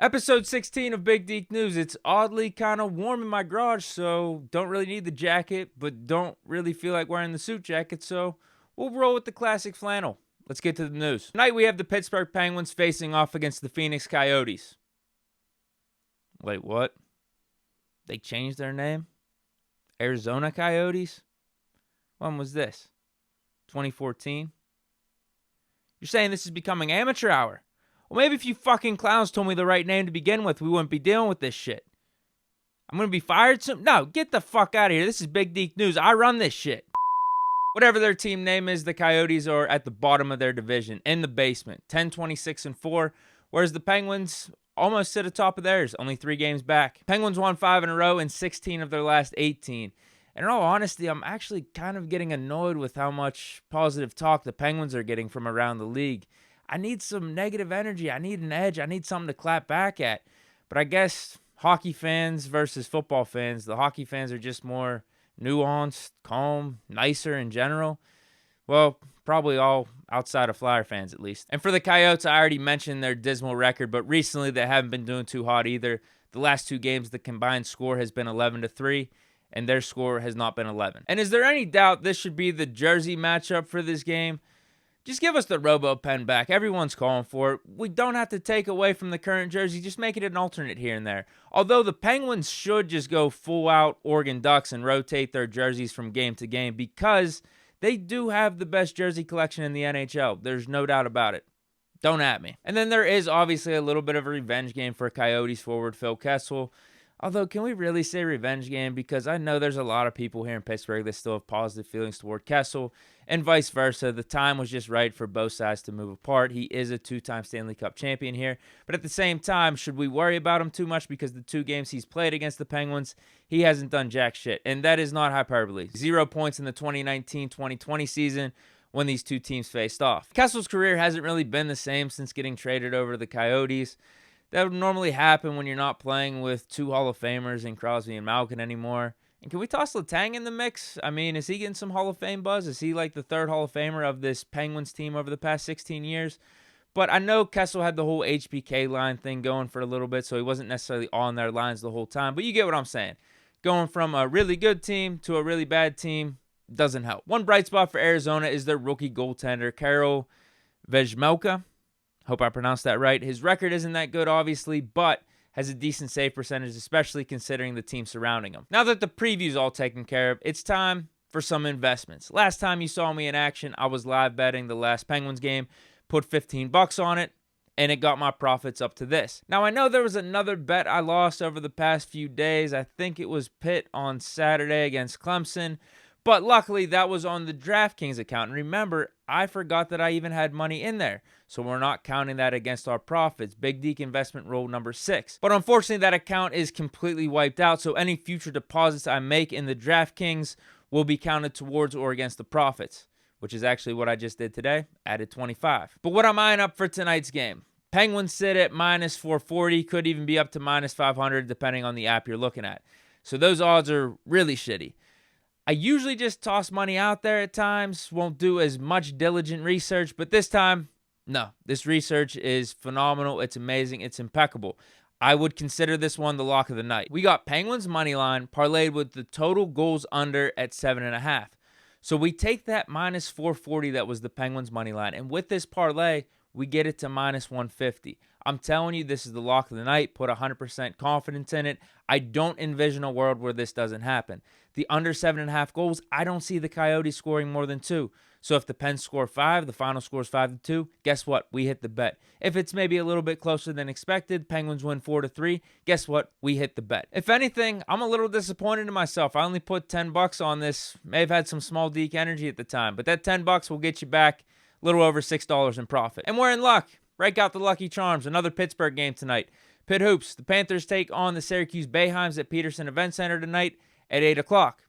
Episode 16 of Big Deke News. It's oddly kind of warm in my garage, so don't really need the jacket, but don't really feel like wearing the suit jacket, so we'll roll with the classic flannel. Let's get to the news. Tonight we have the Pittsburgh Penguins facing off against the Phoenix Coyotes. Wait, what? They changed their name? Arizona Coyotes? When was this? 2014? You're saying this is becoming amateur hour? Well, maybe if you fucking clowns told me the right name to begin with, we wouldn't be dealing with this shit. I'm going to be fired soon? No, get the fuck out of here. This is Big Deke News. I run this shit. Whatever their team name is, the Coyotes are at the bottom of their division, in the basement, 10-26-4, whereas the Penguins almost sit atop of theirs, only 3 games back. Penguins won 5 in a row in 16 of their last 18. And in all honesty, I'm actually kind of getting annoyed with how much positive talk the Penguins are getting from around the league. I need some negative energy. I need an edge. I need something to clap back at. But I guess hockey fans versus football fans, the hockey fans are just more nuanced, calm, nicer in general. Well, probably all outside of Flyer fans at least. And for the Coyotes, I already mentioned their dismal record, but recently they haven't been doing too hot either. The last 2 games, the combined score has been 11-3, and their score has not been 11. And is there any doubt this should be the jersey matchup for this game? Just give us the Robo pen back. Everyone's calling for it. We don't have to take away from the current jersey. Just make it an alternate here and there. Although the Penguins should just go full out Oregon Ducks and rotate their jerseys from game to game because they do have the best jersey collection in the NHL. There's no doubt about it. Don't at me. And then there is obviously a little bit of a revenge game for Coyotes forward Phil Kessel. Although, can we really say revenge game? Because I know there's a lot of people here in Pittsburgh that still have positive feelings toward Kessel, and vice versa. The time was just right for both sides to move apart. He is a 2-time Stanley Cup champion here. But at the same time, should we worry about him too much? Because the 2 games he's played against the Penguins, he hasn't done jack shit. And that is not hyperbole. 0 points in the 2019-2020 season when these 2 teams faced off. Kessel's career hasn't really been the same since getting traded over to the Coyotes. That would normally happen when you're not playing with 2 Hall of Famers in Crosby and Malkin anymore. And can we toss Letang in the mix? I mean, is he getting some Hall of Fame buzz? Is he like the 3rd Hall of Famer of this Penguins team over the past 16 years? But I know Kessel had the whole HBK line thing going for a little bit, so he wasn't necessarily on their lines the whole time. But you get what I'm saying. Going from a really good team to a really bad team doesn't help. One bright spot for Arizona is their rookie goaltender, Karel Vejmelka. Hope I pronounced that right. His record isn't that good, obviously, but has a decent save percentage, especially considering the team surrounding him. Now that the preview's all taken care of, it's time for some investments. Last time you saw me in action, I was live betting the last Penguins game, put $15 on it, and it got my profits up to this. Now, I know there was another bet I lost over the past few days. I think it was Pitt on Saturday against Clemson, but luckily that was on the DraftKings account. And remember, I forgot that I even had money in there, so we're not counting that against our profits. Big Deke investment rule number 6. But unfortunately, that account is completely wiped out, so any future deposits I make in the DraftKings will be counted towards or against the profits, which is actually what I just did today, added 25. But what am I eyeing up for tonight's game? Penguins sit at minus 440, could even be up to minus 500 depending on the app you're looking at. So those odds are really shitty. I usually just toss money out there at times, won't do as much diligent research, but this time, no. This research is phenomenal, it's amazing, it's impeccable. I would consider this one the lock of the night. We got Penguins money line parlayed with the total goals under at 7.5. So we take that minus 440 that was the Penguins money line, and with this parlay, we get it to minus 150. I'm telling you, this is the lock of the night. Put 100% confidence in it. I don't envision a world where this doesn't happen. The under 7.5 goals, I don't see the Coyotes scoring more than 2. So if the Pens score 5, the final score is 5-2, guess what? We hit the bet. If it's maybe a little bit closer than expected, Penguins win 4-3, guess what? We hit the bet. If anything, I'm a little disappointed in myself. I only put $10 on this. May have had some small Deke energy at the time, but that $10 will get you back a little over $6 in profit. And we're in luck. Break out the Lucky Charms. Another Pittsburgh game tonight. Pitt Hoops. The Panthers take on the Syracuse Bayheims at Peterson Event Center tonight at 8 o'clock.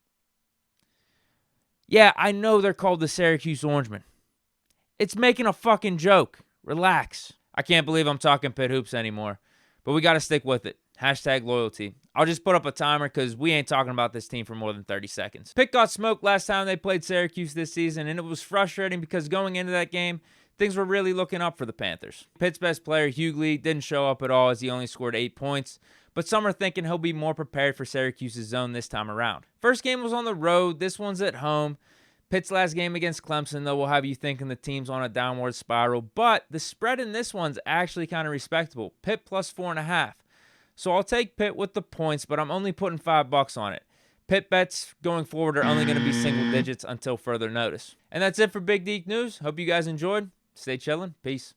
Yeah, I know they're called the Syracuse Orangemen. It's making a fucking joke. Relax. I can't believe I'm talking Pitt Hoops anymore, but we got to stick with it. Hashtag loyalty. I'll just put up a timer because we ain't talking about this team for more than 30 seconds. Pitt got smoked last time they played Syracuse this season, and it was frustrating because going into that game, things were really looking up for the Panthers. Pitt's best player, Hughley, didn't show up at all as he only scored 8 points, but some are thinking he'll be more prepared for Syracuse's zone this time around. First game was on the road, this one's at home. Pitt's last game against Clemson, though, will have you thinking the team's on a downward spiral, but the spread in this one's actually kind of respectable. Pitt plus 4.5. So I'll take Pitt with the points, but I'm only putting $5 on it. Pitt bets going forward are only going to be single digits until further notice. And that's it for Big Deke News. Hope you guys enjoyed. Stay chillin'. Peace.